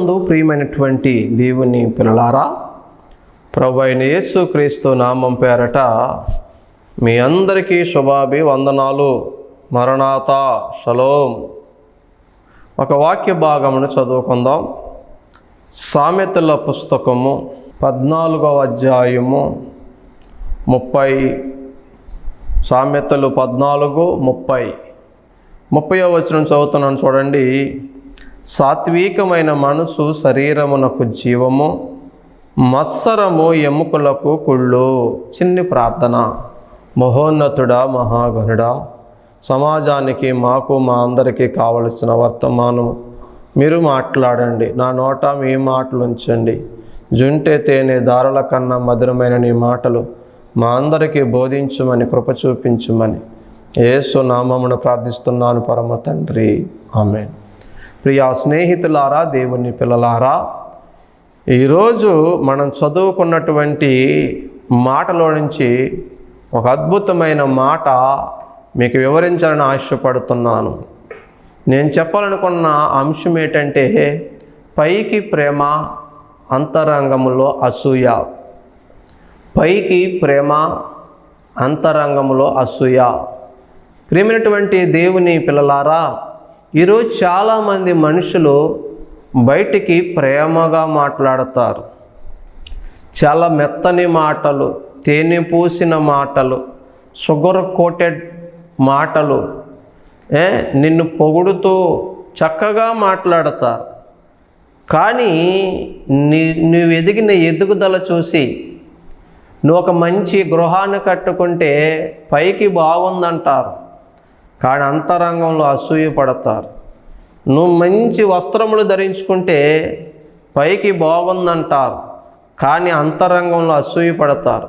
ప్రభునందు ప్రియమైనటువంటి దేవుని పిల్లలారా, ప్రభు అయిన యేసుక్రీస్తు నామం పేరట మీ అందరికీ శుభాభివందనాలు. మరణాతా, షలోం. ఒక వాక్య భాగమును చదువుకుందాం. సామెతల పుస్తకము 14వ అధ్యాయము 30. సామెతలు 14:30వ వచనం చదువుతున్నాను, చూడండి. సాత్వికమైన మనసు శరీరమునకు జీవము, మత్సరము ఎముకలకు కుళ్ళు. చిన్ని ప్రార్థన. మహోన్నతుడా, మహాగణుడా, సమాజానికి మాకు మా అందరికీ కావలసిన వర్తమానం మీరు మాట్లాడండి. నా నోట మీ మాటలు ఉంచండి. జుంటే తేనె దారుల కన్నా మధురమైన నీ మాటలు మా అందరికీ బోధించుమని, కృప చూపించుమని యేసు నామమున ప్రార్థిస్తున్నాను పరమ తండ్రి, ఆమేన్. ప్రియా స్నేహితులారా, దేవుని పిల్లలారా, ఈరోజు మనం చదువుకున్నటువంటి మాటలో నుంచి ఒక అద్భుతమైన మాట మీకు వివరించాలని ఆశపడుతున్నాను. నేను చెప్పాలనుకున్న అంశం ఏంటంటే, పైకి ప్రేమ, అంతరంగములో అసూయ. పైకి ప్రేమ, అంతరంగములో అసూయ. ప్రియమైనటువంటి దేవుని పిల్లలారా, ఈరోజు చాలామంది మనుషులు బయటికి ప్రేమగా మాట్లాడతారు. చాలా మెత్తని మాటలు, తేనె పూసిన మాటలు, షుగర్ కోటెడ్ మాటలు, నిన్ను పొగుడుతూ చక్కగా మాట్లాడతారు. కానీ నువ్వు ఎదిగిన ఎదుగుదల చూసి, నువ్వు ఒక మంచి గృహాన్ని కట్టుకుంటే పైకి బాగుందంటారు, కానీ అంతరంగంలో అసూయ పడతారు. నువ్వు మంచి వస్త్రములు ధరించుకుంటే పైకి బాగుందంటారు, కానీ అంతరంగంలో అసూయ పడతారు.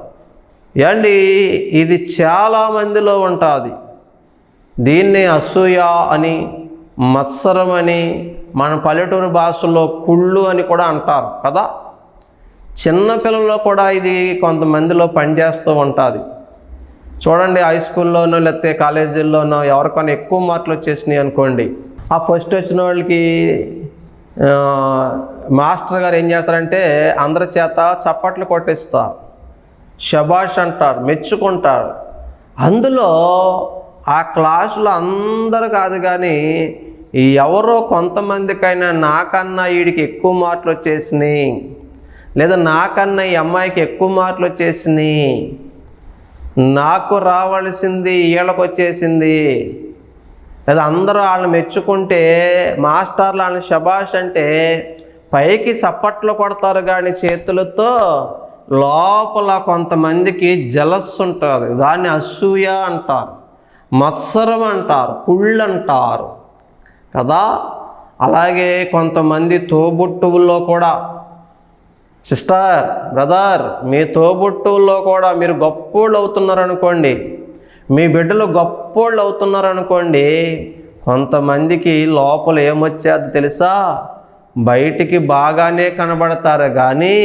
ఇది చాలామందిలో ఉంటుంది. దీన్ని అసూయ అని, మత్సరం అని, మన పల్లెటూరు భాషలో కుళ్ళు అని కూడా అంటారు కదా. చిన్నపిల్లల్లో కూడా ఇది కొంతమందిలో పనిచేస్తూ ఉంటుంది. చూడండి, హై స్కూల్లోనో లేకపోతే కాలేజీల్లోనో ఎవరికైనా ఎక్కువ మార్కులు వచ్చేసినాయి అనుకోండి, ఆ ఫస్ట్ వచ్చిన వాళ్ళకి మాస్టర్ గారు ఏం చేస్తారంటే అందరి చేత చప్పట్లు కొట్టిస్తారు, శబాష్ అంటారు, మెచ్చుకుంటారు. అందులో ఆ క్లాసులో అందరూ కాదు, కానీ ఎవరో కొంతమందికైనా నాకన్నా వీడికి ఎక్కువ మార్కులు వచ్చేసినాయి, లేదా నాకన్నా ఈ అమ్మాయికి ఎక్కువ మార్కులు వచ్చేసినాయి, నాకు రావాల్సింది వీళ్ళకి వచ్చేసింది, లేదా అందరూ వాళ్ళని మెచ్చుకుంటే మాస్టర్లు వాళ్ళని శబాష్ అంటే పైకి చప్పట్లు కొడతారు, కానీ చేతులతో లోపల కొంతమందికి జలస్ ఉంటుంది. దాన్ని అసూయ అంటారు, మత్సరం అంటారు, కుళ్ళు అంటారు కదా. అలాగే కొంతమంది తోబుట్టువుల్లో కూడా, సిస్టర్, బ్రదర్, మీ తోబుట్టువుల్లో కూడా మీరు గొప్పోళ్ళు అవుతున్నారనుకోండి, మీ బిడ్డలు గొప్పోళ్ళు అవుతున్నారనుకోండి, కొంతమందికి లోపల ఏమొచ్చేది తెలుసా? బయటికి బాగానే కనబడతారు, కానీ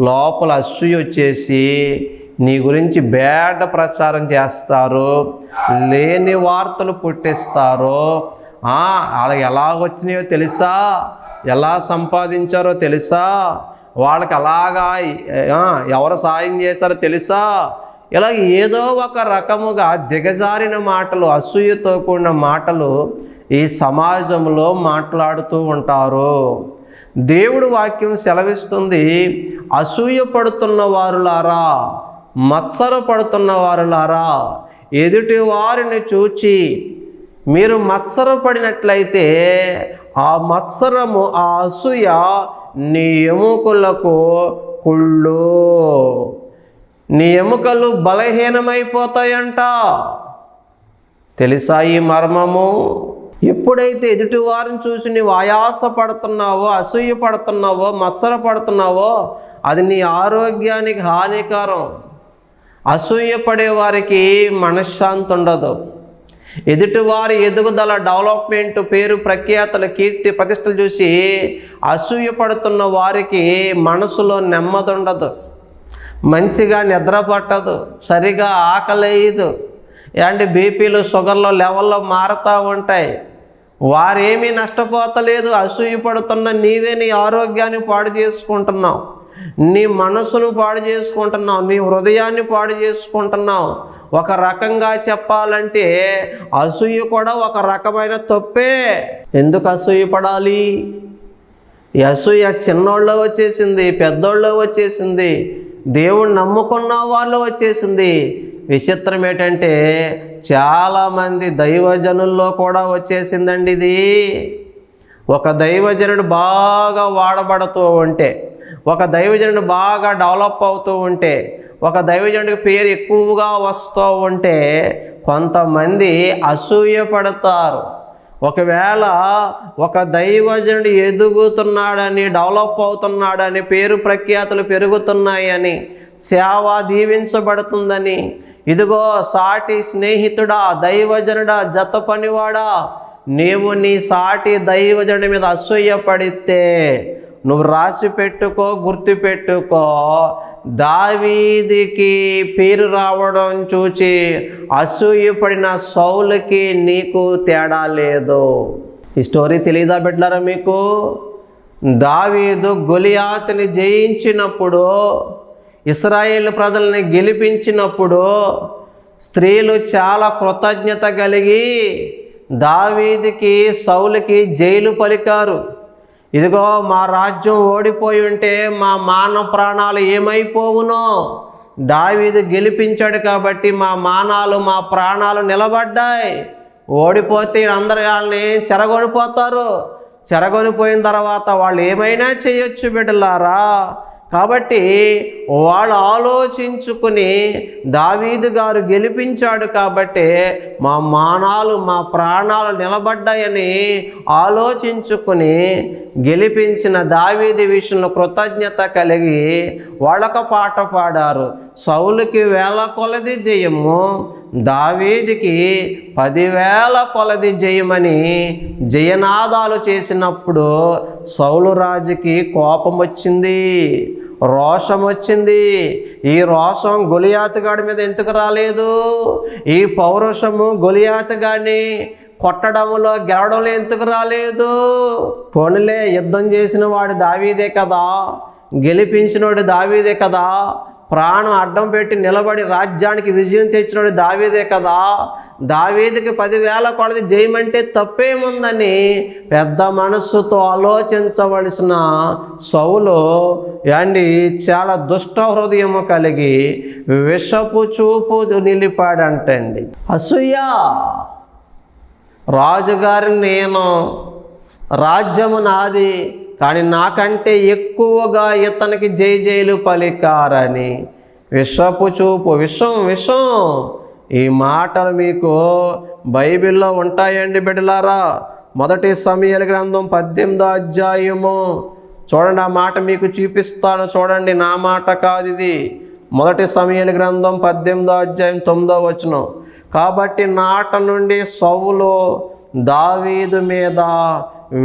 లోపల అసూయ వచ్చేసి నీ గురించి బ్యాడ్ ప్రచారం చేస్తారు, లేని వార్తలు పుట్టిస్తారు. వాళ్ళకి ఎలా వచ్చినాయో తెలుసా, ఎలా సంపాదించారో తెలుసా, వాళ్ళకి అలాగా ఎవరు సాయం చేశారో తెలుసా, ఇలా ఏదో ఒక రకముగా దిగజారిన మాటలు, అసూయతో కూడిన మాటలు ఈ సమాజంలో మాట్లాడుతూ ఉంటారు. దేవుడు వాక్యం సెలవిస్తుంది, అసూయ పడుతున్న వారులారా, మత్సర పడుతున్న వారులారా, ఎదుటి వారిని చూచి మీరు మత్సరపడినట్లయితే ఆ మత్సరము, ఆ అసూయ నీ ఎముకలకు కుళ్ళు, నీ ఎముకలు బలహీనమైపోతాయంట. తెలుసా ఈ మర్మము? ఎప్పుడైతే ఎదుటి వారిని చూసి నీవు ఆయాస పడుతున్నావో, అసూయ పడుతున్నావో, మత్సర పడుతున్నావో, అది నీ ఆరోగ్యానికి హానికరం. అసూయ పడే వారికి మనశ్శాంతి ఉండదు. ఎదుటివారి ఎదుగుదల, డెవలప్మెంట్, పేరు ప్రఖ్యాతల, కీర్తి ప్రతిష్టలు చూసి అసూయ పడుతున్న వారికి మనసులో నెమ్మది ఉండదు, మంచిగా నిద్ర పట్టదు, సరిగా ఆకలేయదు, బీపీలు, షుగర్లు లెవెల్లో మారుతూ ఉంటాయి. వారేమీ నష్టపోతలేదు. అసూయ పడుతున్న నీవే నీ ఆరోగ్యాన్ని పాడు చేసుకుంటున్నావు, నీ మనసును పాడు చేసుకుంటున్నావు, నీ హృదయాన్ని పాడు చేసుకుంటున్నావు. ఒక రకంగా చెప్పాలంటే అసూయ కూడా ఒక రకమైన తప్పే. ఎందుకు అసూయ పడాలి? ఈ అసూయ చిన్నోళ్ళలో వచ్చేసింది, పెద్దోళ్ళలో వచ్చేసింది, దేవుణ్ణి నమ్ముకున్న వాళ్ళు వచ్చేసింది. విచిత్రం ఏంటంటే చాలామంది దైవజనుల్లో కూడా వచ్చేసిందండి ఇది. ఒక దైవజనుడు బాగా వాడబడుతూ ఉంటే, ఒక దైవజనుడు బాగా డెవలప్ అవుతూ ఉంటే, ఒక దైవజనుడికి పేరు ఎక్కువగా వస్తూ ఉంటే కొంతమంది అసూయ పడతారు. ఒకవేళ ఒక దైవజనుడు ఎదుగుతున్నాడని, డెవలప్ అవుతున్నాడని, పేరు ప్రఖ్యాతులు పెరుగుతున్నాయని, సేవ దీవించబడుతుందని, ఇదిగో సాటి స్నేహితుడా, దైవజనుడా, జత పనివాడా, నీవు నీ సాటి దైవజనుడి మీద అసూయ పడితే నువ్వు రాసి పెట్టుకో, గుర్తు పెట్టుకో, దావీదుకి పేరు రావడం చూచి అసూయపడిన సౌలుకి నీకు తేడా లేదు. ఈ స్టోరీ తెలియదా బిడ్డలారా మీకు? దావీదు గొలియాతుని జయించినప్పుడు, ఇశ్రాయేలు ప్రజల్ని గెలిపించినప్పుడు స్త్రీలు చాలా కృతజ్ఞత కలిగి దావీదుకి, సౌలుకి జైలు పలికారు. ఇదిగో మా రాజ్యం ఓడిపోయి ఉంటే మా మాన ప్రాణాలు ఏమైపోవునో, దావీదు గెలిపించాడు కాబట్టి మా మానాలు, మా ప్రాణాలు నిలబడ్డాయి. ఓడిపోతే అందరూ వాళ్ళని చెరగొనిపోతారు. చెరగొనిపోయిన తర్వాత వాళ్ళు ఏమైనా చేయొచ్చు బిడ్డలారా. కాబట్టి వాళ్ళు ఆలోచించుకుని దావీదు గారు గెలిపించాడు కాబట్టి మా మానాలు, మా ప్రాణాలు నిలబడ్డాయని ఆలోచించుకుని గెలిపించిన దావీదు విషయంలో కృతజ్ఞత కలిగి వాళ్ళొక పాట పాడారు. సౌలుకి 1000 కొలది జయము, దావీదుకి 10,000 కొలది జయమని జయనాదాలు చేసినప్పుడు సౌలు రాజుకి కోపం వచ్చింది, రోషం వచ్చింది. ఈ రోషం గొలియాతుగాడి మీద ఎందుకు రాలేదు? ఈ పౌరుషము గొలియాతుగాడిని కొట్టడంలో, గెలవడంలో ఎందుకు రాలేదు? పోనీలే, యుద్ధం చేసిన వాడు దావీదే కదా, గెలిపించినవాడు దావీదే కదా, ప్రాణం అడ్డం పెట్టి నిలబడి రాజ్యానికి విజయం తెచ్చినవాడు దావీదే కదా, దావీదుకి 10,000 కొలది జయమంటే తప్పేముందని పెద్ద మనస్సుతో ఆలోచించవలసిన సౌలు చాలా దుష్ట హృదయము కలిగి విషపు చూపు నిలిపాడంటండి. అసూయ. రాజుగారిని నేను, రాజ్యము నాది, కానీ నాకంటే ఎక్కువగా ఇతనికి జైలు పలికారని విషపు చూపు. విషం. ఈ మాటలు మీకు బైబిల్లో ఉంటాయండి బిడ్డలారా. 1 సమూయేలు గ్రంథం 18వ అధ్యాయము చూడండి. ఆ మాట మీకు చూపిస్తాను చూడండి, నా మాట కాదు ఇది. 1 సమూయేలు గ్రంథం 18వ అధ్యాయం 9వ వచనం. కాబట్టి నాట నుండి సౌలు దావీదు మీద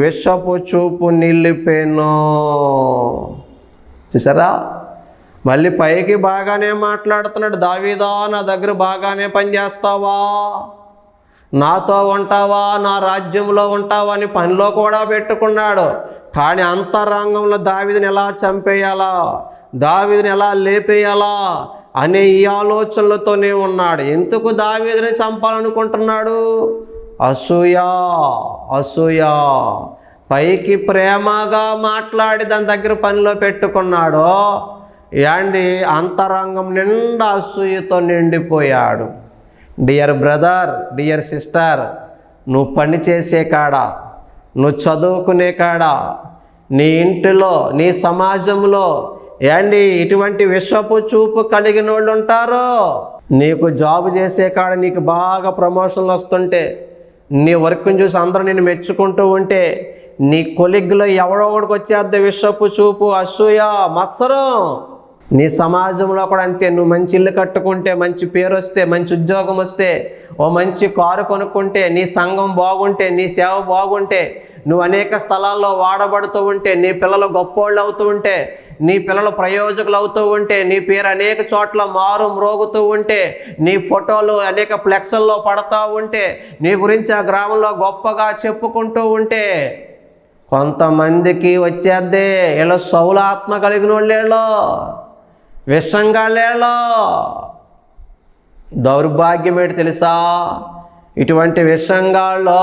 విషపు చూపు నిలిపెను. చూసారా? మళ్ళీ పైకి బాగానే మాట్లాడుతున్నాడు. దావీదా, నా దగ్గర బాగానే పనిచేస్తావా, నాతో ఉంటావా, నా రాజ్యంలో ఉంటావా అని పనిలో కూడా పెట్టుకున్నాడు. కానీ అంతరంగంలో దావీదుని ఎలా చంపేయాలా, దావీదుని ఎలా లేపేయాలా అనే ఈ ఆలోచనలతోనే ఉన్నాడు. ఎందుకు దావీదుని చంపాలనుకుంటున్నాడు? అసూయ. పైకి ప్రేమగా మాట్లాడి దాని దగ్గర పనిలో పెట్టుకున్నాడు. అంతరంగం నిండా అసూయతో నిండిపోయాడు. డియర్ బ్రదర్, డియర్ సిస్టర్, నువ్వు పని చేసే కాడ, నువ్వు చదువుకునే కాడ, నీ ఇంటిలో, నీ సమాజంలో ఇటువంటి విషపు చూపు కలిగిన వాళ్ళు ఉంటారు. నీకు జాబ్ చేసే కాడ నీకు బాగా ప్రమోషన్లు వస్తుంటే, నీ వర్క్ని చూసి అందరూ నిన్ను మెచ్చుకుంటూ ఉంటే, నీ కొలిగ్లో ఎవడో ఒకడికి వచ్చేద్ది విషపు చూపు, అసూయ, మత్సరం. నీ సమాజంలో కూడా అంతే. నువ్వు మంచి ఇల్లు కట్టుకుంటే, మంచి పేరు వస్తే, మంచి ఉద్యోగం వస్తే, ఓ మంచి కారు కొనుక్కుంటే, నీ సంఘం బాగుంటే, నీ సేవ బాగుంటే, నువ్వు అనేక స్థలాల్లో వాడబడుతూ ఉంటే, నీ పిల్లలు గొప్పోళ్ళు అవుతూ ఉంటే, నీ పిల్లలు ప్రయోజకులు అవుతూ ఉంటే, నీ పేరు అనేక చోట్ల మారు మ్రోగుతూ ఉంటే, నీ ఫోటోలు అనేక ఫ్లెక్స్ల్లో పడతా ఉంటే, నీ గురించి ఆ గ్రామంలో గొప్పగా చెప్పుకుంటూ ఉంటే కొంతమందికి వచ్చేద్దే. వీళ్ళు సౌలు ఆత్మ కలిగిన వాళ్ళేళ్ళో, విషంగాళ్ళేళ్ళో. దౌర్భాగ్యం ఏంటి తెలుసా? ఇటువంటి విషంగాళ్ళు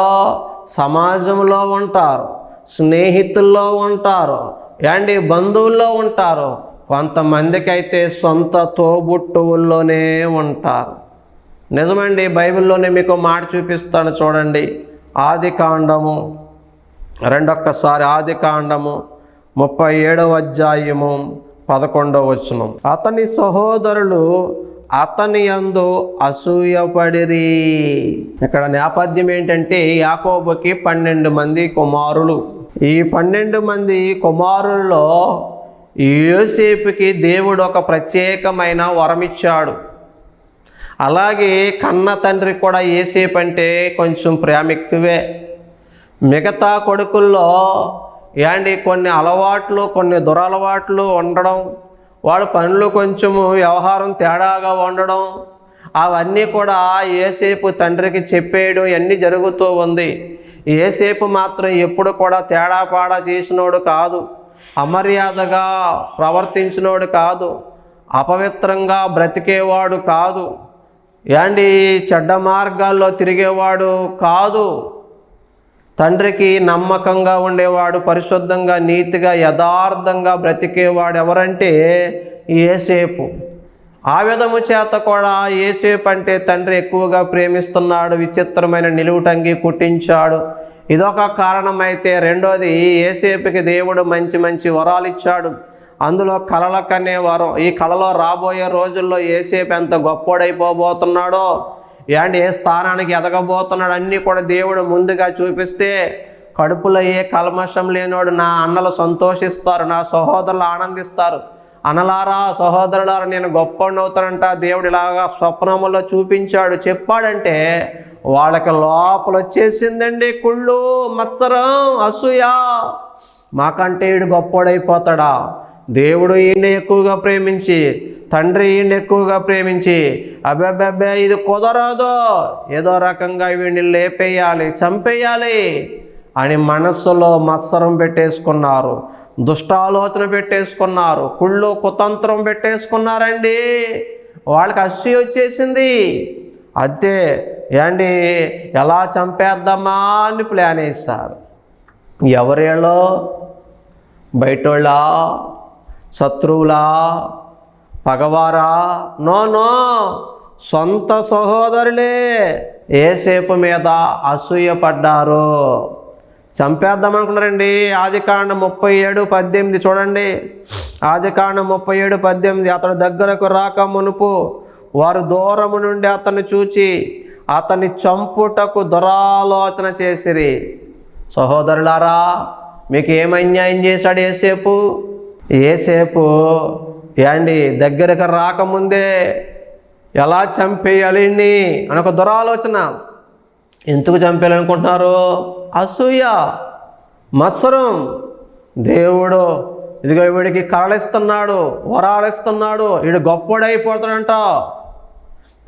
సమాజంలో ఉంటారు, స్నేహితుల్లో ఉంటారు, బంధువుల్లో ఉంటారు. కొంతమందికి అయితే సొంత తోబుట్టువుల్లోనే ఉంటారు. నిజమండి. బైబిల్లోనే మీకు మాట చూపిస్తాను చూడండి. ఆదికాండము, రెండొక్కసారి ఆదికాండము 37వ అధ్యాయము 11వ వచనం. అతని సహోదరులు అతని యందు అసూయపడిరి. ఇక్కడ నేపథ్యం ఏంటంటే, యాకోబుకి 12 మంది కుమారులు. ఈ 12 మంది కుమారుల్లో యోసేపుకి దేవుడు ఒక ప్రత్యేకమైన వరం ఇచ్చాడు. అలాగే కన్న తండ్రి కూడా యోసేపు అంటే కొంచెం ప్రేమ ఎక్కువే. మిగతా కొడుకుల్లో కొన్ని అలవాట్లు, కొన్ని దురలవాట్లు ఉండడం, వాడు పనులు కొంచెము వ్యవహారం తేడాగా ఉండడం, అవన్నీ కూడా యోసేపు తండ్రికి చెప్పేయడం ఇవన్నీ జరుగుతూ ఉంది. యోసేపు మాత్రం ఎప్పుడు కూడా తేడాపాడా చేసినోడు కాదు, అమర్యాదగా ప్రవర్తించినోడు కాదు, అపవిత్రంగా బ్రతికేవాడు కాదు, చెడ్డ మార్గాల్లో తిరిగేవాడు కాదు. తండ్రికి నమ్మకంగా ఉండేవాడు, పరిశుద్ధంగా, నీతిగా, యథార్థంగా బ్రతికేవాడు ఎవరంటే యోసేపు. ఆ విధము చేత కూడా యోసేపు అంటే తండ్రి ఎక్కువగా ప్రేమిస్తున్నాడు. విచిత్రమైన నిలువుటంగి కుట్టించాడు. ఇదొక కారణమైతే, రెండోది యోసేపుకి దేవుడు మంచి మంచి వరాలు ఇచ్చాడు. అందులో కలల కనే వరం. ఈ కళలో రాబోయే రోజుల్లో యోసేపు ఎంత గొప్పోడైపోబోతున్నాడో, ఏ స్థానానికి ఎదగబోతున్నాడు అన్నీ కూడా దేవుడు ముందుగా చూపిస్తే, కడుపులో ఏ కల్మషం లేనోడు నా అన్నలు సంతోషిస్తారు, నా సహోదరులు ఆనందిస్తారు. అనలారా, సహోదరులారా, నేను గొప్పనవుతానంట దేవుడు ఇలాగా స్వప్నములో చూపించాడు, చెప్పాడంటే వాళ్ళకి లోపల వచ్చేసిందండి కుళ్ళు, మత్సరం, అసూయ. మాకంటే ఈడు గొప్పోడైపోతాడా? దేవుడు ఈయన ఎక్కువగా ప్రేమించి, తండ్రి ఈయన ఎక్కువగా ప్రేమించి, అబ్బే ఇది కుదరదు, ఏదో రకంగా వీడిని లేపేయాలి, చంపేయాలి అని మనస్సులో మత్సరం పెట్టేసుకున్నారు, దుష్టాలోచన పెట్టేసుకున్నారు, కుళ్ళు కుతంత్రం పెట్టేసుకున్నారండి. వాళ్ళకి అసూయ వచ్చేసింది. అంతే ఎలా చంపేద్దామా అని ప్లాన్ వేస్తారు. ఎవరేళ్ళో? బయటోళ్ళ, శత్రువులా, పగవారా? నో, సొంత సహోదరులే యోసేపు మీద అసూయపడ్డారు. చంపేద్దామనుకున్నారండి. ఆదికాండం 37:18 చూడండి. ఆదికాండం 37:18. అతడు దగ్గరకు రాక మునుపు వారు దూరము నుండి అతన్ని చూచి అతని చంపుటకు దురాలోచన చేసిరి. సహోదరులారా, మీకు ఏమన్యాయం చేశాడు యోసేపు? యోసేపు దగ్గరకు రాకముందే ఎలా చంపేయాలి అని ఒక దురాలోచన. ఎందుకు చంపేయాలనుకుంటున్నారు? అసూయ, మత్సరం. దేవుడు ఇదిగో వీడికి కళలిస్తున్నాడు, వరాలిస్తున్నాడు, వీడు గొప్పోడైపోతాడంట.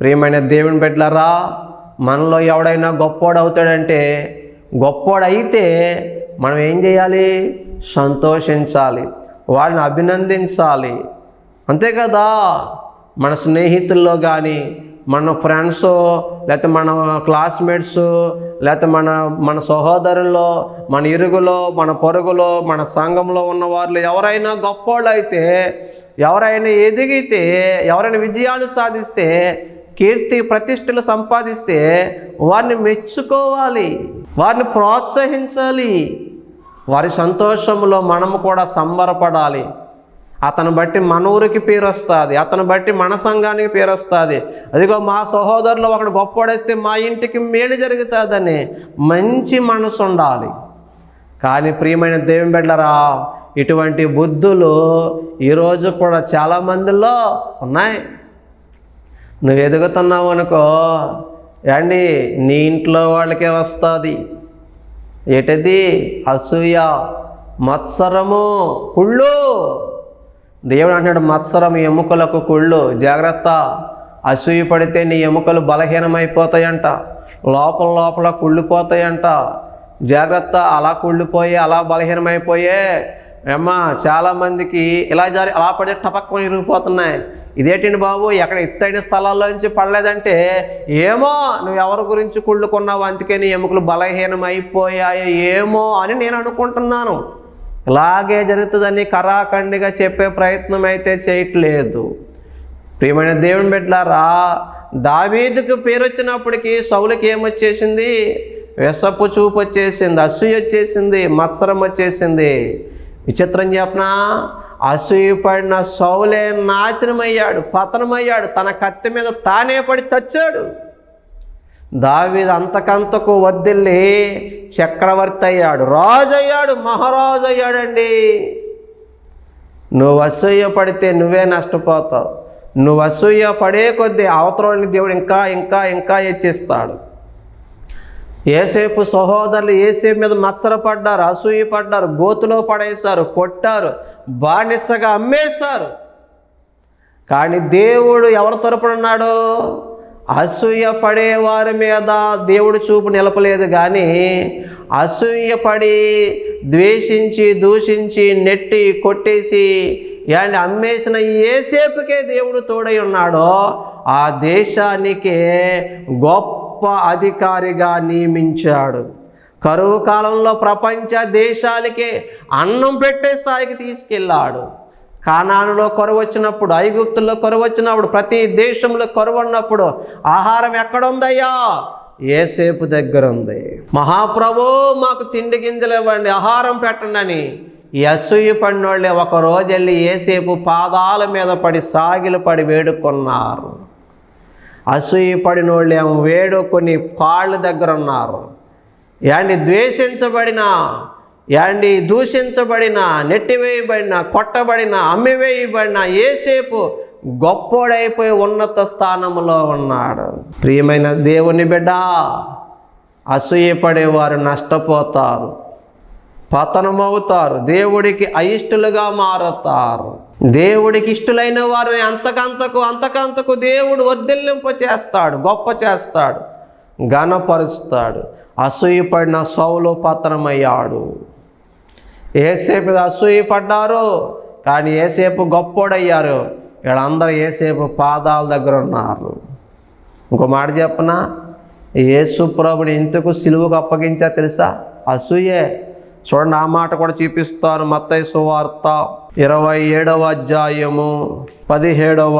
ప్రియమైన దేవుని బిడ్డలారా, మనలో ఎవడైనా గొప్పోడవుతాడంటే, గొప్పోడైతే మనం ఏం చేయాలి? సంతోషించాలి, వాళ్ళని అభినందించాలి. అంతే కదా. మన స్నేహితుల్లో కానీ, మన ఫ్రెండ్స్, లేకపోతే మన క్లాస్మేట్స్, లేకపోతే మన సహోదరుల్లో, మన ఇరుగులో, మన పొరుగులో, మన సంఘంలో ఉన్న వాళ్ళు ఎవరైనా గొప్పోళ్ళు అయితే, ఎవరైనా ఎదిగితే, ఎవరైనా విజయాలు సాధిస్తే, కీర్తి ప్రతిష్టలు సంపాదిస్తే వారిని మెచ్చుకోవాలి, వారిని ప్రోత్సహించాలి. వారి సంతోషంలో మనము కూడా సంబరపడాలి. అతను బట్టి మన ఊరికి పేరు వస్తుంది, అతను బట్టి మన సంఘానికి పేరు వస్తుంది. అదిగో మా సహోదరులు ఒకడు గొప్పడేస్తే మా ఇంటికి మేలు జరుగుతుందని మంచి మనసు ఉండాలి. కానీ ప్రియమైన దేవుని బిడ్డలారా, ఇటువంటి బుద్ధులు ఈరోజు కూడా చాలామందిలో ఉన్నాయి. నువ్వు ఎదుగుతున్నావు అనుకో, నీ ఇంట్లో వాళ్ళకే వస్తుంది. ఏటది? అసూయ, మత్సరము, కుళ్ళు. దేవుడు అంటాడు, మత్సరం ఎముకలకు కుళ్ళు, జాగ్రత్త. అసూయ పడితే నీ ఎముకలు బలహీనమైపోతాయంట, లోపల లోపల కుళ్ళిపోతాయంట. జాగ్రత్త. అలా కుళ్ళిపోయి అలా బలహీనమైపోయే చాలామందికి అలా పడే టపక్కని ఇరిగిపోతున్నాయి. ఇదేంటండి బాబు, ఎక్కడ ఎత్తైన స్థలాల్లోంచి పడలేదంటే, ఏమో నువ్వు ఎవరి గురించి కుళ్ళుకున్నావు, అందుకే నీ ఎముకలు బలహీనమైపోయాయి ఏమో అని నేను అనుకుంటున్నాను. ఇలాగే జరుగుతుందని కరాఖండిగా చెప్పే ప్రయత్నం అయితే చేయట్లేదు. ప్రియమైన దేవుని బిడ్డలారా, దావీదుకు పేరు వచ్చినప్పటికీ సౌలుకి ఏమొచ్చేసింది? విషపు చూపు వచ్చేసింది, అసూయ వచ్చేసింది, మత్సరం వచ్చేసింది. విచిత్రం చెప్పనా, అసూయ పడిన సౌలే నాశనమయ్యాడు, పతనమయ్యాడు, తన కత్తి మీద తానే పడి చచ్చాడు. దావీదు అంతకంతకు వర్ధిల్లి చక్రవర్తి అయ్యాడు, రాజు అయ్యాడు, మహారాజు అయ్యాడండి. నువ్వు అసూయ పడితే నువ్వే నష్టపోతావు. నువ్వు అసూయ పడే కొద్దీ అవతలని దేవుడు ఇంకా ఇంకా ఇంకా హెచ్చిస్తాడు. యోసేపు సహోదరులు యోసేపు మీద మత్సరపడ్డారు, అసూయ పడ్డారు, గోతులో పడేశారు, కొట్టారు, బానిసగా అమ్మేశారు. కానీ దేవుడు ఎవరి తరపున ఉన్నాడు? అసూయ పడేవారి మీద దేవుడు చూపు నిలపలేదు. కానీ అసూయ పడి ద్వేషించి దూషించి నెట్టి కొట్టేసి అమ్మేసిన యోసేపుకే దేవుడు తోడై ఉన్నాడో ఆ దేశానికే గొప్ప అధికారిగా నియమించాడు. కరువు కాలంలో ప్రపంచ దేశాలకే అన్నం పెట్టే స్థాయికి తీసుకెళ్ళాడు. కానానులో కరువు వచ్చినప్పుడు, ఐగుప్తుల్లో కరువు వచ్చినప్పుడు, ప్రతి దేశంలో కరువు ఉన్నప్పుడు ఆహారం ఎక్కడుందయ్యా? యోసేపు దగ్గర ఉంది. మహాప్రభు మాకు తిండి గింజలు ఇవ్వండి, ఆహారం పెట్టండి అని ఈ అసూయ పడినోళ్ళే ఒకరోజు వెళ్ళి యోసేపు పాదాల మీద పడి సాగిలు పడి వేడుకున్నారు. అసూయ పడినోళ్ళేమో వేడుకొని కాళ్ళ దగ్గర ఉన్నారు. ద్వేషించబడిన దూషించబడిన, నెట్టివేయబడిన, కొట్టబడిన, అమ్మివేయబడిన యోసేపు గొప్పోడైపోయి ఉన్నత స్థానంలో ఉన్నాడు. ప్రియమైన దేవుని బిడ్డ, అసూయ పడేవారు నష్టపోతారు, పతనమవుతారు, దేవుడికి అయిష్టులుగా మారతారు. దేవుడికి ఇష్టలైన వారిని అంతకంతకు దేవుడు వర్ధిల్లింప చేస్తాడు, గొప్ప చేస్తాడు, ఘనపరుస్తాడు. అసూయ పడిన సౌలు పతనమయ్యాడు. యోసేపు అసూయ పడ్డారు, కానీ యోసేపు గొప్పోడయ్యారు. వీళ్ళందరూ యోసేపు పాదాల దగ్గర ఉన్నారు. ఇంకో మాట చెప్పనా, యేసు ప్రభుని ఎందుకు సిలువకు అప్పగించారు తెలుసా? అసూయే. చూడండి, ఆ మాట కూడా చూపిస్తాను. మత్తయి సువార్త 27వ అధ్యాయము 17వ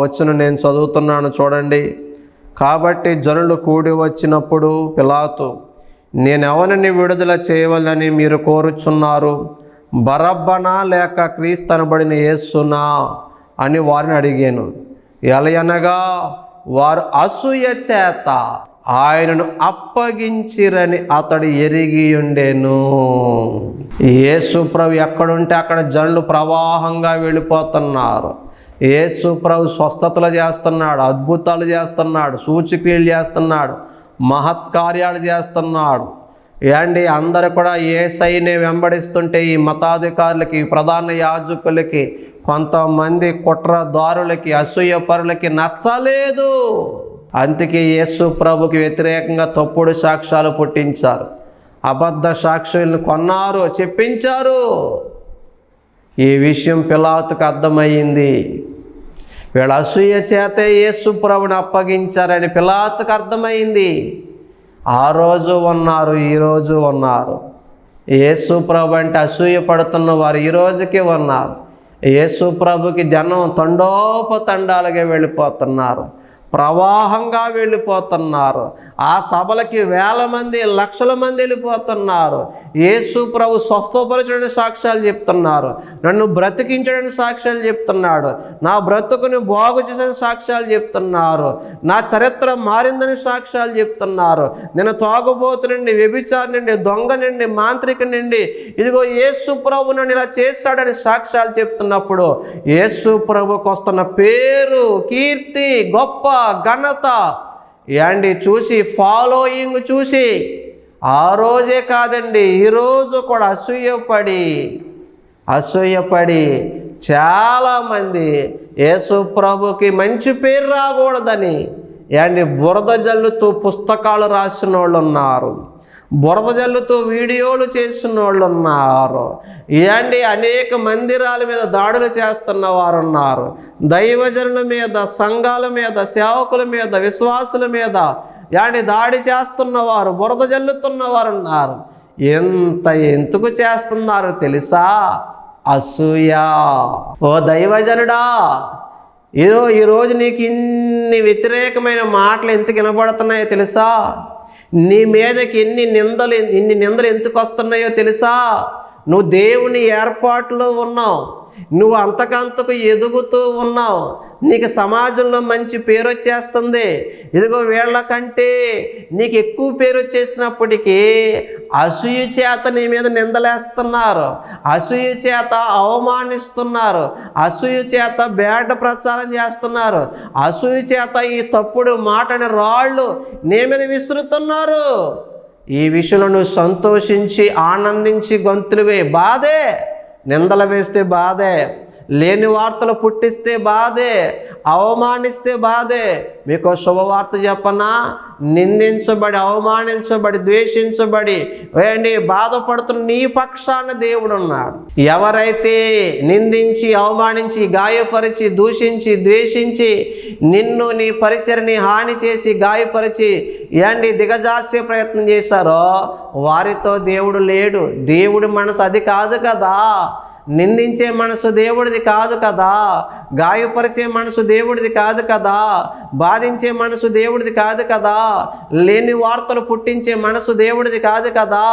వచనం నేను చదువుతున్నాను, చూడండి. కాబట్టి జనులు కూడి వచ్చినప్పుడు పిలాతు, నేనెవరిని విడుదల చేయవలని మీరు కోరుచున్నారు? బరబ్బనా లేక క్రీస్తు అనబడిన యేసునా అని వారిని అడిగాను. ఎలయనగా వారు అసూయ చేత ఆయనను అప్పగించిరని అతడు ఎరిగి ఉండెను. యేసు ప్రభు ఎక్కడుంటే అక్కడ జనులు ప్రవాహంగా వెళ్ళిపోతున్నారు. యేసు ప్రభు స్వస్థతలు చేస్తున్నాడు, అద్భుతాలు చేస్తున్నాడు, సూచక్రియలు చేస్తున్నాడు, మహత్కార్యాలు చేస్తున్నాడు. అందరూ కూడా యేసయ్యనే వెంబడిస్తుంటే ఈ మతాధికారులకి, ప్రధాన యాజకులకి, కొంతమంది కుట్రదారులకి, అసూయపరులకి నచ్చలేదు. అందుకే యేసు ప్రభుకి వ్యతిరేకంగా తప్పుడు సాక్ష్యాలు పుట్టించారు, అబద్ధ సాక్షులను కొన్నారు, చెప్పించారు. ఈ విషయం పిలాతుకు అర్థమయ్యింది. వీళ్ళ అసూయ చేతే యేసు ప్రభుని అప్పగించారని పిలాతుకు అర్థమైంది. ఆ రోజు ఉన్నారు, ఈరోజు ఉన్నారు. యేసు ప్రభు అంటే అసూయ పడుతున్న వారు ఈ రోజుకి ఉన్నారు. యేసు ప్రభుకి జనం తండోపతండాలుగా వెళ్ళిపోతున్నారు, ప్రవాహంగా వెళ్ళిపోతున్నారు. ఆ సభలకి వేల మంది, లక్షల మంది వెళ్ళిపోతున్నారు. యేసు ప్రభు స్వస్థపరచడానికి సాక్ష్యాలు చెప్తున్నారు, నన్ను బ్రతికించడానికి సాక్ష్యాలు చెప్తున్నాడు, నా బ్రతుకుని బాగు చేసిన సాక్ష్యాలు చెప్తున్నారు, నా చరిత్ర మారిందని సాక్ష్యాలు చెప్తున్నారు. నేను తాగుబోతు నుండి, వ్యభిచారి నుండి, దొంగ నుండి, మాంత్రిక నుండి, ఇదిగో యేసు ప్రభు నన్ను ఇలా చేశాడని సాక్ష్యాలు చెప్తున్నప్పుడు యేసు ప్రభుకు వస్తున్న పేరు, కీర్తి, గొప్ప ఘనత చూసి, ఫాలోయింగ్ చూసి ఆ రోజే కాదండి, ఈరోజు కూడా అసూయపడి చాలామంది యేసు ప్రభుకి మంచి పేరు రాకూడదని ఏంటి బురద జల్లుతూ పుస్తకాలు రాసిన వాళ్ళు ఉన్నారు, బురద జల్లుతూ వీడియోలు చేసిన వాళ్ళు ఉన్నారు, ఏంటి అనేక మందిరాల మీద దాడులు చేస్తున్న వారు ఉన్నారు, దైవజనుల మీద, సంఘాల మీద, సేవకుల మీద, విశ్వాసుల మీద ఏంటి దాడి చేస్తున్నవారు, బురద జల్లుతున్నవారు ఉన్నారు. ఎందుకు చేస్తున్నారు తెలుసా? అసూయ. ఓ దైవజనుడా, ఈరోజు నీకు ఇన్ని వ్యతిరేకమైన మాటలు ఎందుకు వినబడుతున్నాయో తెలుసా? నీ మీదకి ఇన్ని నిందలు ఎందుకు వస్తున్నాయో తెలుసా? నువ్వు దేవుని ఏర్పాటులో ఉన్నావు, నువ్వు అంతకంతకు ఎదుగుతూ ఉన్నావు, నీకు సమాజంలో మంచి పేరు వచ్చేస్తుంది. ఇదిగో వీళ్ళకంటే నీకు ఎక్కువ పేరు వచ్చేసినప్పటికీ అసూయ చేత నీ మీద నిందలేస్తున్నారు, అసూయ చేత అవమానిస్తున్నారు, అసూయ చేత బేడ ప్రచారం చేస్తున్నారు, అసూయ చేత ఈ తప్పుడు మాటని రాళ్ళు నీ మీద విసురుతున్నారు. ఈ విషయంలో నువ్వు సంతోషించి ఆనందించి గొంతులువే. బాధే, నిందలు వేస్తే బాధే, లేని వార్తలు పుట్టిస్తే బాధే, అవమానిస్తే బాధే. మీకు శుభవార్త చెప్పనా? నిందించబడి, అవమానించబడి, ద్వేషించబడి బాధపడుతున్న నీ పక్షాన దేవుడు ఉన్నాడు. ఎవరైతే నిందించి, అవమానించి, గాయపరిచి, దూషించి, ద్వేషించి, నిన్ను, నీ పరిచర్ని హాని చేసి, గాయపరిచి దిగజార్చే ప్రయత్నం చేశారో వారితో దేవుడు లేడు. దేవుడి మనసు అది కాదు కదా. నిందించే మనసు దేవుడిది కాదు కదా, గాయపరిచే మనసు దేవుడిది కాదు కదా, బాధించే మనసు దేవుడిది కాదు కదా, లేని వార్తలు పుట్టించే మనసు దేవుడిది కాదు కదా.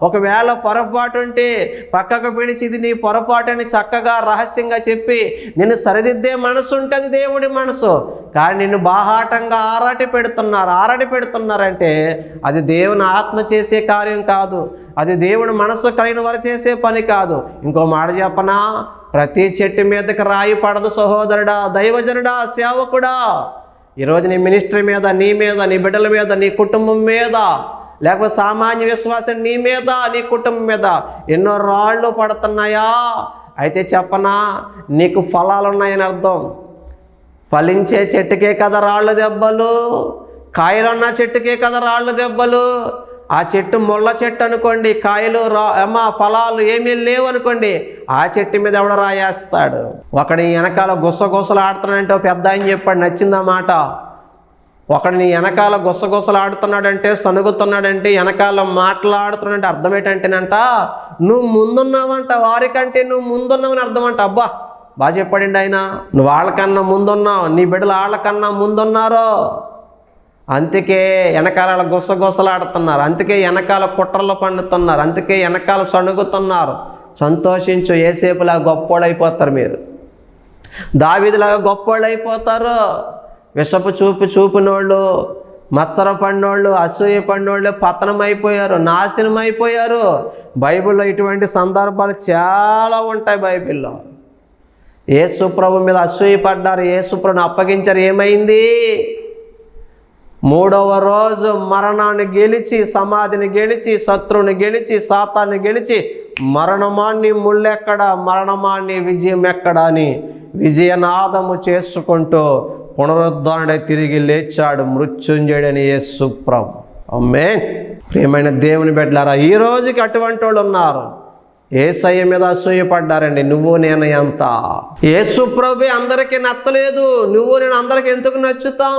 ఒకవేళ పొరపాటు ఉంటే పక్కకు పిలిచి ఇది నీ పొరపాటుని చక్కగా రహస్యంగా చెప్పి నిన్ను సరిదిద్దే మనసు ఉంటుంది దేవుడి మనసు. కానీ నిన్ను బాహాటంగా ఆరాటి పెడుతున్నారంటే అది దేవుని ఆత్మ చేసే కార్యం కాదు, అది దేవుని మనసు కలిగిన వారు చేసే పని కాదు. ఇంకో మాట చెప్పనా? ప్రతి చెట్టు మీదకి రాయి పడదు సహోదరుడా, దైవజనుడా, సేవకుడా. ఈరోజు నీ మినిస్ట్రీ మీద, నీ మీద, నీ బిడ్డల మీద, నీ కుటుంబం మీద, లేకపోతే సామాన్య విశ్వాసం నీ మీద, నీ కుటుంబం మీద ఎన్నో రాళ్ళు పడుతున్నాయా? అయితే చెప్పనా, నీకు ఫలాలు ఉన్నాయని అర్థం. ఫలించే చెట్టుకే కదా రాళ్ళు దెబ్బలు, కాయలున్న చెట్టుకే కదా రాళ్ళు దెబ్బలు. ఆ చెట్టు ముళ్ళ చెట్టు అనుకోండి, కాయలు ఫలాలు ఏమీ లేవు అనుకోండి, ఆ చెట్టు మీద ఎవడ రాయేస్తాడు. ఒకడి వెనకాల గుసగుసలు ఆడుతున్నాడంటే పెద్ద ఆయన చెప్పాడు, నచ్చిందా మాట? ఒకడు నీ వెనకాల గుసగుసలు ఆడుతున్నాడంటే, సనుగుతున్నాడంటే, వెనకాల మాట్లాడుతున్నాడంటే అర్థం ఏంటంటేనంట నువ్వు ముందున్నావంట, వారికంటే నువ్వు ముందున్నావని అర్థం అంట. అబ్బా, బాగా చెప్పాడండి ఆయన. నువ్వు వాళ్ళకన్నా ముందున్నావు, నీ బిడ్డలు వాళ్ళకన్నా ముందున్నారు. అందుకే వెనకాల గుసగుసలాడుతున్నారు, అందుకే వెనకాల కుట్రలు పండుతున్నారు, అందుకే వెనకాల సణుగుతున్నారు. సంతోషించు, ఏసేపులా గొప్పోళ్ళు అయిపోతారు మీరు, దావీదులాగా గొప్పోళ్ళు అయిపోతారు. విషపు చూపినోళ్ళు, మత్సర పడినోళ్ళు, అసూయ పడినోళ్ళు పతనం అయిపోయారు, నాశనం అయిపోయారు. బైబిల్లో ఇటువంటి సందర్భాలు చాలా ఉంటాయి. బైబిల్లో యేసు ప్రభు మీద అసూయ పడ్డారు, యేసు ప్రభుని అప్పగించారు. ఏమైంది? 3వ రోజు మరణాన్ని గెలిచి, సమాధిని గెలిచి, శత్రువుని గెలిచి, సాతాన్ని గెలిచి, మరణమాన్ని ముళ్ళెక్కడ, మరణమాన్ని విజయం ఎక్కడ అని విజయనాదము చేసుకుంటూ పునరుద్ధరణై తిరిగి లేచాడు మృత్యుంజయుడని యేసు ప్రభు. ఆమేన్. ప్రియమైన దేవుని బిడ్డలారా, ఈ రోజుకి అటువంటి వాళ్ళు ఉన్నారు. యేసయ్య మీద అసూయ పడ్డారండి. నువ్వు నేను ఎంత? యేసు ప్రభు అందరికీ నచ్చలేదు, నువ్వు నేను అందరికి ఎందుకు నచ్చుతాం?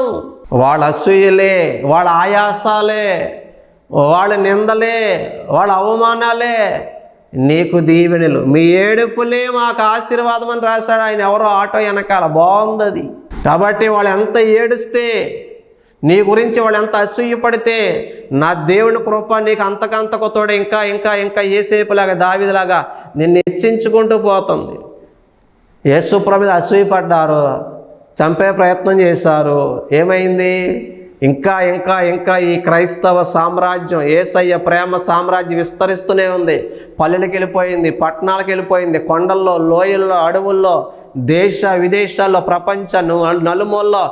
వాళ్ళ అసూయలే, వాళ్ళ ఆయాసాలే, వాళ్ళ నిందలే, వాళ్ళ అవమానాలే నీకు దీవెనలు. మీ ఏడుపులే మాకు ఆశీర్వాదం అని రాశాడు ఆయన. ఎవరో ఆటో వెనకాల బాగుంది అది. కాబట్టి వాళ్ళు ఎంత ఏడుస్తే, నీ గురించి వాళ్ళు ఎంత అసూయపడితే, నా దేవుని కృప నీకు అంతకంతకు తోడు ఇంకా ఇంకా ఇంకా ఏసేపులాగా, దావీదులాగా నిన్ను హెచ్చించుకుంటూ పోతుంది. యేసు ప్రభు మీద అసూయపడ్డారు, చంపే ప్రయత్నం చేశారు. ఏమైంది? ఇంకా ఇంకా ఇంకా ఈ క్రైస్తవ సామ్రాజ్యం, యేసయ్య ప్రేమ సామ్రాజ్యం విస్తరిస్తూనే ఉంది. పల్లెలకు వెళ్ళిపోయింది, పట్టణాలకు వెళ్ళిపోయింది, కొండల్లో, లోయల్లో, అడవుల్లో, దేశ విదేశాల్లో, ప్రపంచ నలుమూలలో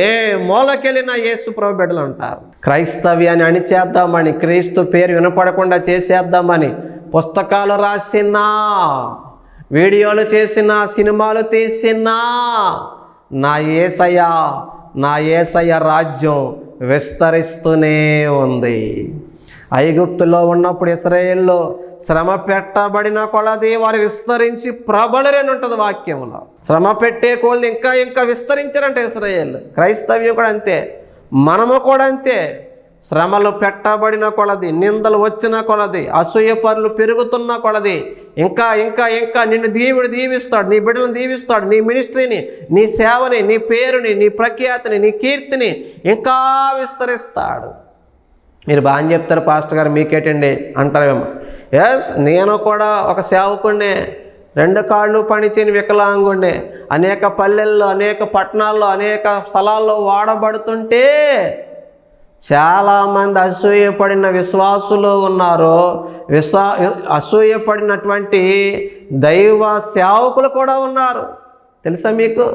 ఏ మూలకెళ్ళినా యేసు ప్రభు బిడ్డలు ఉంటారు. క్రైస్తవ్యాన్ని అణిచేద్దామని, క్రీస్తు పేరు వినపడకుండా చేసేద్దామని పుస్తకాలు రాసినా, వీడియోలు చేసినా, సినిమాలు తీసినా నా యేసయ్య రాజ్యం విస్తరిస్తూనే ఉంది. ఐగుప్తులో ఉన్నప్పుడు ఇశ్రాయేల్లో శ్రమ పెట్టబడిన కొలది వారు విస్తరించి ప్రబలరని ఉంటుంది వాక్యంలో. శ్రమ పెట్టే కొలది ఇంకా ఇంకా విస్తరించారంట ఇశ్రాయేల్. క్రైస్తవ్యం కూడా అంతే, మనము కూడా అంతే. శ్రమలు పెట్టబడిన కొలది, నిందలు వచ్చిన కొలది, అసూయ పరులు పెరుగుతున్న కొలది ఇంకా ఇంకా ఇంకా నిన్ను దేవుడు దీవిస్తాడు, నీ బిడ్డలను దీవిస్తాడు, నీ మినిస్ట్రీని, నీ సేవని, నీ పేరుని, నీ ప్రఖ్యాతిని, నీ కీర్తిని ఇంకా విస్తరిస్తాడు. మీరు బాగా చెప్తారు పాస్టర్ గారు, మీకేటండి అంటారేమో. ఎస్, నేను కూడా ఒక సేవకుడినే, 2 కాళ్ళు పనిచేయని వికలాంగుడినే. అనేక పల్లెల్లో, అనేక పట్టణాల్లో, అనేక స్థలాల్లో వాడబడుతుంటే చాలామంది అసూయపడిన విశ్వాసులు ఉన్నారు. అసూయపడినటువంటి దైవ సేవకులు కూడా ఉన్నారు. తెలుసా మీకు?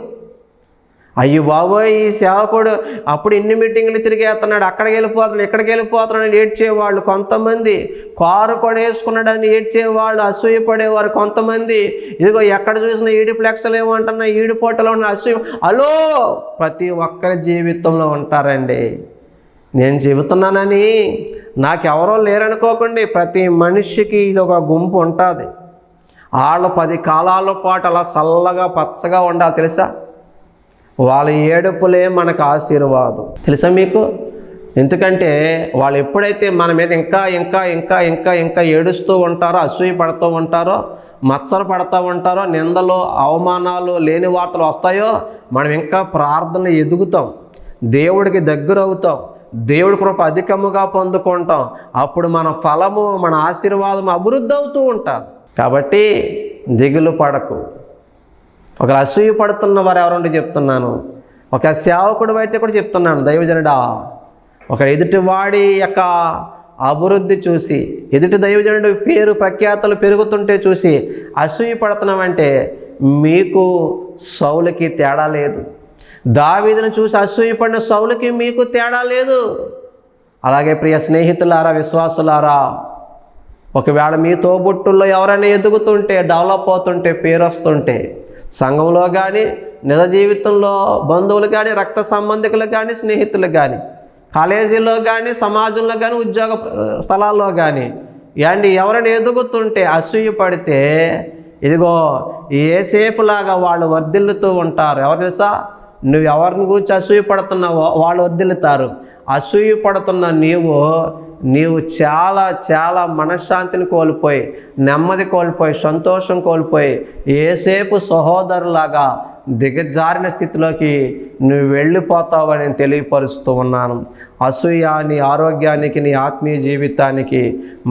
అయ్యో బాబోయ్, ఈ సేవకుడు అప్పుడు ఇన్ని మీటింగ్లు తిరిగేస్తున్నాడు, అక్కడికి వెళ్ళిపోతున్నాడు, ఇక్కడికి వెళ్ళిపోతున్నాడు ఏడ్చేవాళ్ళు కొంతమంది. కారు కొనేసుకున్నాడని ఏడ్చేవాళ్ళు, అసూయపడేవారు కొంతమంది. ఇదిగో ఎక్కడ చూసినా ఈడి ఫ్లెక్స్లు ఏమంటున్నా, ఈడి పోటలో ఉన్న అసూయ. హలో, ప్రతి ఒక్కరి జీవితంలో ఉంటారండి. నేను చెబుతున్నానని నాకెవరో లేరనుకోకండి. ప్రతి మనిషికి ఇది ఒక గుంపు ఉంటుంది. వాళ్ళు 10 కాలాల పాటు అలా చల్లగా పచ్చగా ఉండాలి. తెలుసా? వాళ్ళ ఏడుపులే మనకు ఆశీర్వాదం. తెలుసా మీకు? ఎందుకంటే వాళ్ళు ఎప్పుడైతే మన మీద ఇంకా ఇంకా ఇంకా ఇంకా ఇంకా ఏడుస్తూ ఉంటారో, అసూయ పడుతూ ఉంటారో, మత్సర పడుతూ ఉంటారో, నిందలు, అవమానాలు, లేని వార్తలు వస్తాయో, మనం ఇంకా ప్రార్థనలు ఎదుగుతాం, దేవుడికి దగ్గర అవుతాం, దేవుడి కృప అధికముగా పొందుకుంటాం. అప్పుడు మన ఫలము, మన ఆశీర్వాదం అభివృద్ధి అవుతూ ఉంటుంది. కాబట్టి దిగులు పడకు. ఒక అసూయ పడుతున్న వారు ఎవరంటే చెప్తున్నాను, ఒక సేవకుడు అయితే కూడా చెప్తున్నాను, దైవజనుడా, ఒక ఎదుటివాడి యొక్క అభివృద్ధి చూసి, ఎదుటి దైవజనుడి పేరు ప్రఖ్యాతలు పెరుగుతుంటే చూసి అసూయ పడుతున్నామంటే మీకు సౌలుకి తేడా లేదు. దావీదును చూసి అసూయపడిన సౌలుకి మీకు తేడా లేదు. అలాగే ప్రియ స్నేహితులారా, విశ్వాసులారా, ఒకవేళ మీ తోబుట్టుల్లో ఎవరైనా ఎదుగుతుంటే, డెవలప్ అవుతుంటే, పేరు వస్తుంటే, సంఘంలో కానీ, నిజ జీవితంలో బంధువులు కానీ, రక్త సంబంధికులు కానీ, స్నేహితులు కానీ, కాలేజీలో కానీ, సమాజంలో కానీ, ఉద్యోగ స్థలాల్లో కానీ ఎవరైనా ఎదుగుతుంటే అసూయ పడితే, ఇదిగో ఏసేపులాగా వాళ్ళు వర్ధిల్లుతూ ఉంటారు. ఎవరు తెలుసా? నువ్వు ఎవరిని గురించి అసూయ పడుతున్నావో వాళ్ళు వర్ధిల్లుతారు. అసూయ పడుతున్న నీవు చాలా చాలా మనశ్శాంతిని కోల్పోయి, నెమ్మది కోల్పోయి, సంతోషం కోల్పోయి, ఏసేపు సహోదరులాగా దిగజారిన స్థితిలోకి నువ్వు వెళ్ళిపోతావని నేను తెలియపరుస్తూ ఉన్నాను. అసూయ నీ ఆరోగ్యానికి, నీ ఆత్మీయ జీవితానికి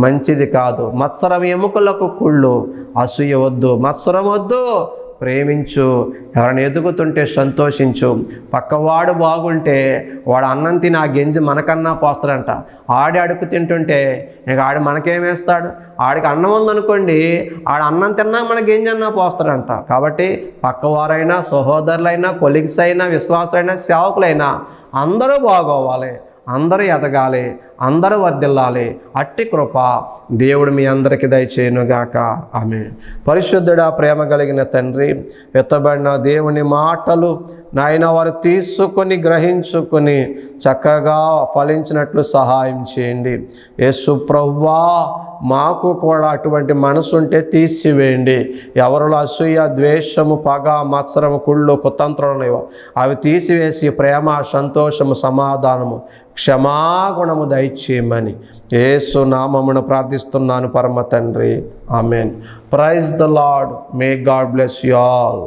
మంచిది కాదు. మత్సరం ఎముకలకు కుళ్ళు. అసూయ వద్దు, మత్సరం వద్దు. ప్రేమించు. ఎవరైనా ఎదుగుతుంటే సంతోషించు. పక్కవాడు బాగుంటే వాడు అన్నం తిని ఆ గెంజి మనకన్నా పోస్తాడంట. ఆడి అడుపు తింటుంటే ఇక ఆడు మనకేమేస్తాడు? ఆడికి అన్నం ఉందనుకోండి, ఆడు అన్నం తిన్నా మన గెంజి అన్నా పోస్తాడంట. కాబట్టి పక్కవారైనా, సహోదరులైనా, కొలీగ్స్ అయినా, విశ్వాసులైనా, సేవకులైనా అందరూ బాగోవాలి, అందరూ ఎదగాలి, అందరూ వర్ధిల్లాలి. అట్టి కృప దేవుడు మీ అందరికీ దయచేయునుగాక. ఆమేన్. పరిశుద్ధుడా, ప్రేమ కలిగిన తండ్రి, ఎత్తబడిన దేవుని మాటలు నాయన వారు తీసుకొని గ్రహించుకొని చక్కగా ఫలించినట్లు సహాయం చేయండి. యేసు ప్రభువా, మాకు కూడా అటువంటి మనసు ఉంటే తీసివేయండి. ఎవరిలో అసూయ, ద్వేషము, పగ, మత్సరము, కుళ్ళు, కుతంత్రాలు అవి తీసివేసి ప్రేమ, సంతోషము, సమాధానము, క్షమాగుణము దయచేయమని యేసు నామమున ప్రార్థిస్తున్నాను పరమ తండ్రి. Amen. Praise the Lord. May God bless you all.